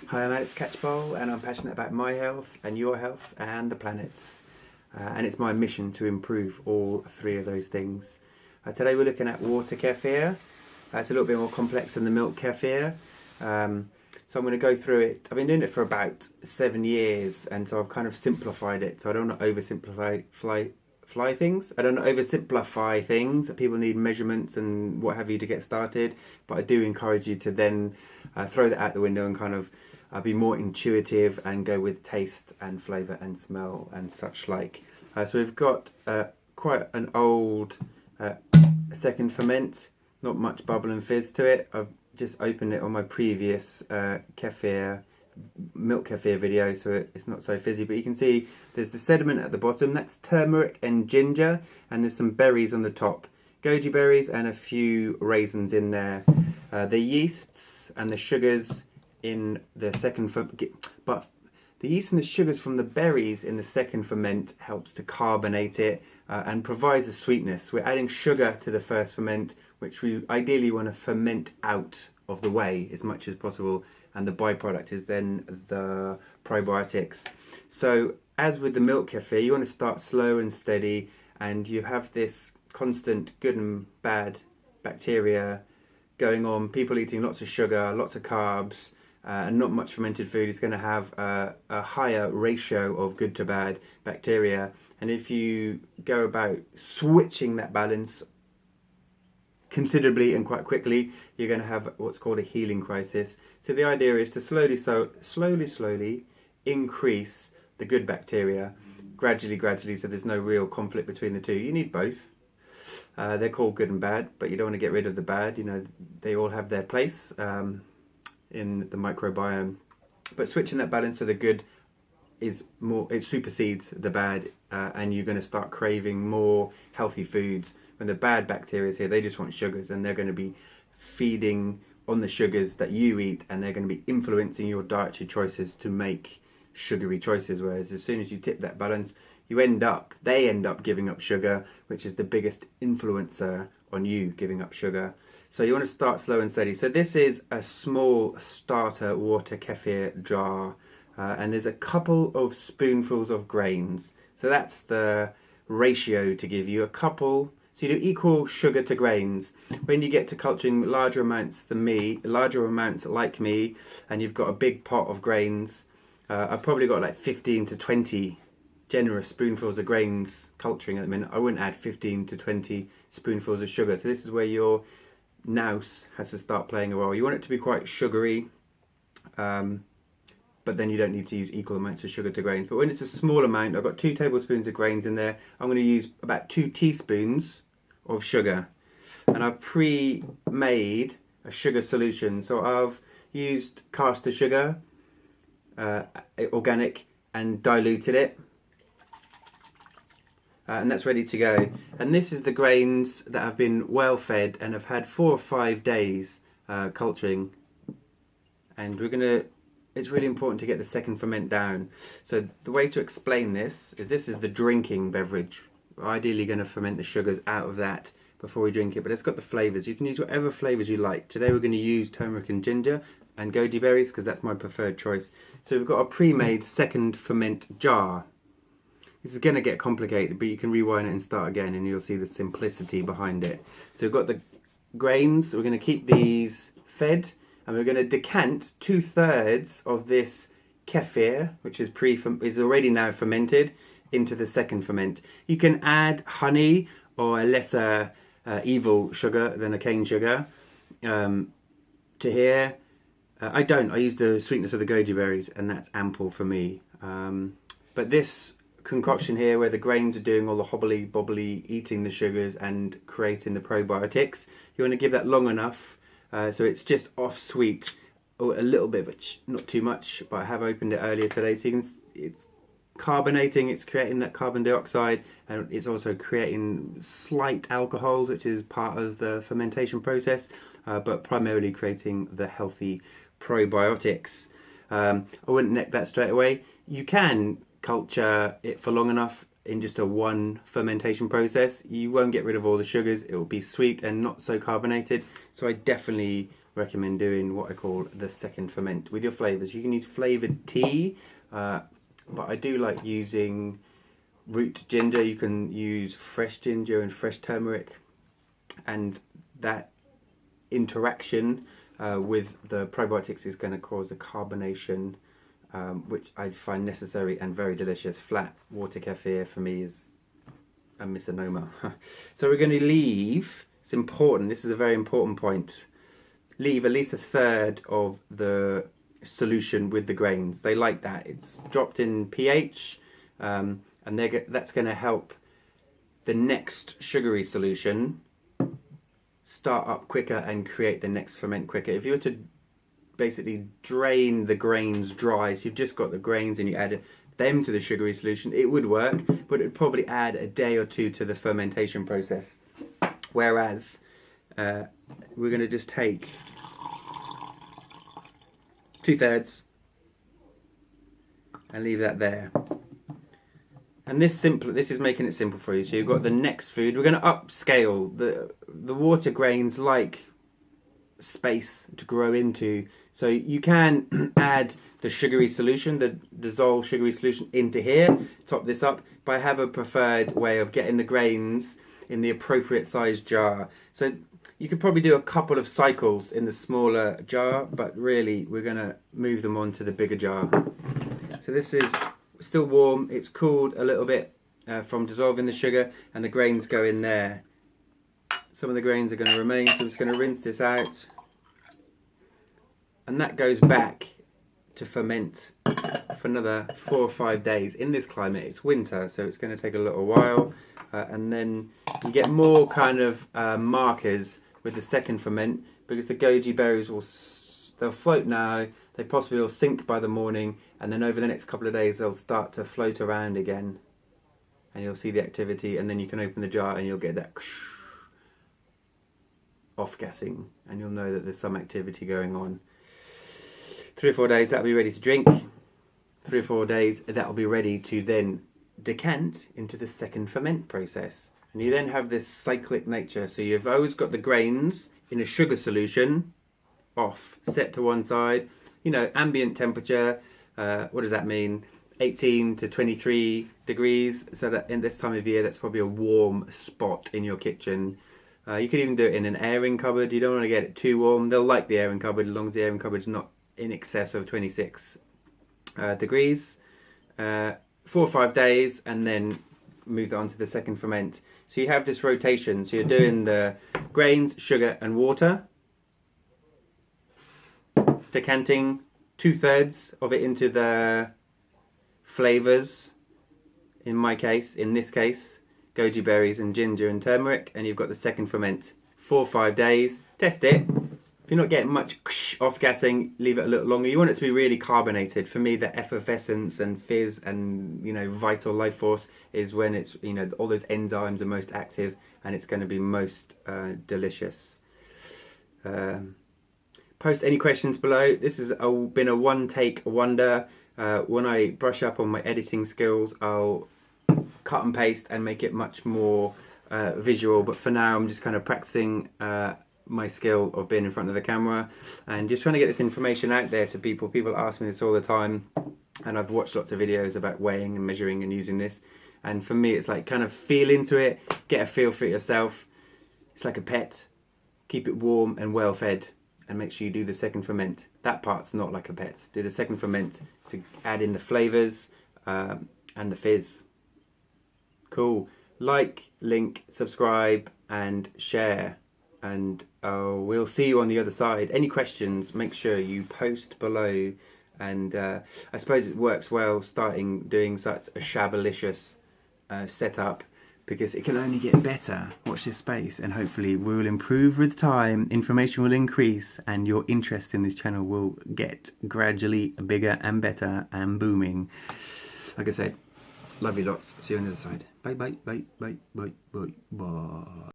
Hi, I'm Alex Catchpole and I'm passionate about my health and your health and the planet's. And it's my mission to improve all three of those things. Today we're looking at water kefir. It's a little bit more complex than the milk kefir. So I'm going to go through it. I've been doing it for about 7 years, and so I've kind of simplified it. So I don't want to oversimplify things. I don't want to oversimplify things. People need measurements and what have you to get started. But I do encourage you to then throw that out the window and kind of be more intuitive and go with taste and flavour and smell and such like. So we've got quite an old second ferment, not much bubble and fizz to it. I've just opened it on my previous milk kefir video, so it's not so fizzy, but you can see there's the sediment at the bottom. That's turmeric and ginger, and there's some berries on the top, goji berries and a few raisins in there. The yeasts and the sugars in the second but the yeast and the sugars from the berries in the second ferment helps to carbonate it and provides a sweetness. We're adding sugar to the first ferment, which we ideally want to ferment out of the way as much as possible, and the byproduct is then the probiotics. So as with the milk kefir, you want to start slow and steady, and you have this constant good and bad bacteria going on. People eating lots of sugar, lots of carbs, and not much fermented food is going to have a higher ratio of good to bad bacteria. And if you go about switching that balance considerably and quite quickly, you're going to have what's called a healing crisis. So the idea is to slowly increase the good bacteria gradually, so there's no real conflict between the two. You need both. They're called good and bad, but you don't want to get rid of the bad. You know, they all have their place in the microbiome, but switching that balance to the good is more, it supersedes the bad, and you're going to start craving more healthy foods. When the bad bacteria is here, they just want sugars, and they're going to be feeding on the sugars that you eat, and they're going to be influencing your dietary choices to make sugary choices. Whereas as soon as you tip that balance, they end up giving up sugar, which is the biggest influencer on you giving up sugar. So you want to start slow and steady. So this is a small starter water kefir jar, and there's a couple of spoonfuls of grains. So that's the ratio to give you, a couple. So you do equal sugar to grains. When you get to culturing larger amounts like me, and you've got a big pot of grains, I've probably got like 15 to 20 generous spoonfuls of grains culturing at the minute. I wouldn't add 15 to 20 spoonfuls of sugar. So this is where your nous has to start playing a role. You want it to be quite sugary, but then you don't need to use equal amounts of sugar to grains. But when it's a small amount, I've got 2 tablespoons of grains in there. I'm going to use about 2 teaspoons of sugar, and I've pre-made a sugar solution. So I've used caster sugar, organic, and diluted it. And that's ready to go. And this is the grains that have been well fed and have had 4 or 5 days culturing. And it's really important to get the second ferment down. So the way to explain this is the drinking beverage. We're ideally going to ferment the sugars out of that before we drink it, but it's got the flavours. You can use whatever flavours you like. Today we're going to use turmeric and ginger and goji berries because that's my preferred choice. So we've got a pre-made second ferment jar. This is going to get complicated, but you can rewind it and start again and you'll see the simplicity behind it. So we've got the grains. We're going to keep these fed, and we're going to decant 2/3 of this kefir, which is already now fermented, into the second ferment. You can add honey or a lesser evil sugar than a cane sugar to here. I don't. I use the sweetness of the goji berries, and that's ample for me. But this concoction here, where the grains are doing all the hobbly bobbly, eating the sugars and creating the probiotics, you want to give that long enough so it's just off sweet, or a little bit, but not too much. But I have opened it earlier today, so you can. It's carbonating, it's creating that carbon dioxide, and it's also creating slight alcohols, which is part of the fermentation process, but primarily creating the healthy probiotics. I wouldn't neck that straight away. You can culture it for long enough in just a one fermentation process. You won't get rid of all the sugars. It will be sweet and not so carbonated. So I definitely recommend doing what I call the second ferment with your flavours. You can use flavoured tea, but I do like using root ginger. You can use fresh ginger and fresh turmeric, and that interaction with the probiotics is going to cause a carbonation, which I find necessary and very delicious. Flat water kefir for me is a misnomer. So we're going to leave, it's important, this is a very important point, leave at least a third of the solution with the grains. They like that. It's dropped in pH, and that's going to help the next sugary solution start up quicker and create the next ferment quicker. If you were to basically drain the grains dry, so you've just got the grains and you add them to the sugary solution, it would work, but it would probably add a day or two to the fermentation process. Whereas we're going to just take 2/3 and leave that there. And this is making it simple for you. So you've got the next food. We're going to upscale. The water grains like space to grow into. So you can add the sugary solution, the dissolved sugary solution into here, top this up, but I have a preferred way of getting the grains in the appropriate size jar. So you could probably do a couple of cycles in the smaller jar, but really we're going to move them on to the bigger jar. So this is still warm, it's cooled a little bit from dissolving the sugar, and the grains go in there. Some of the grains are going to remain, so I'm just going to rinse this out. And that goes back to ferment for another 4 or 5 days. In this climate, it's winter, so it's going to take a little while. And then you get more kind of markers with the second ferment, because the goji berries they'll float now, they possibly will sink by the morning, and then over the next couple of days they'll start to float around again, and you'll see the activity, and then you can open the jar and you'll get that off-gassing, and you'll know that there's some activity going on. 3 or 4 days, that'll be ready to drink. 3 or 4 days, that'll be ready to then decant into the second ferment process. And you then have this cyclic nature, so you've always got the grains in a sugar solution, off, set to one side, you know, ambient temperature, what does that mean? 18 to 23 degrees, so that in this time of year that's probably a warm spot in your kitchen. You could even do it in an airing cupboard. You don't want to get it too warm. They'll like the airing cupboard as long as the airing cupboard's not in excess of 26 degrees. 4 or 5 days, and then move on to the second ferment. So you have this rotation, so you're doing the grains, sugar and water, decanting 2/3 of it into the flavours, in this case, goji berries and ginger and turmeric, and you've got the second ferment. 4 or 5 days, test it. If you're not getting much off-gassing, leave it a little longer. You want it to be really carbonated. For me, the effervescence and fizz and, you know, vital life force is when it's, you know, all those enzymes are most active, and it's going to be most delicious. Post any questions below. This has been a one-take wonder. When I brush up on my editing skills, I'll cut and paste and make it much more visual. But for now, I'm just kind of practicing my skill of being in front of the camera and just trying to get this information out there to people. People ask me this all the time, and I've watched lots of videos about weighing and measuring and using this. And for me, it's like kind of feel into it, get a feel for it yourself. It's like a pet. Keep it warm and well fed. And make sure you do the second ferment. That part's not like a pet. Do the second ferment to add in the flavours and the fizz. Cool. Like, link, subscribe and share. And we'll see you on the other side. Any questions, make sure you post below. And I suppose it works well doing such a shabalicious setup, because it can only get better. Watch this space, and hopefully we will improve with time, information will increase, and your interest in this channel will get gradually bigger and better and booming. Like I said, love you lots. See you on the other side. Bye, bye, bye, bye, bye, bye, bye.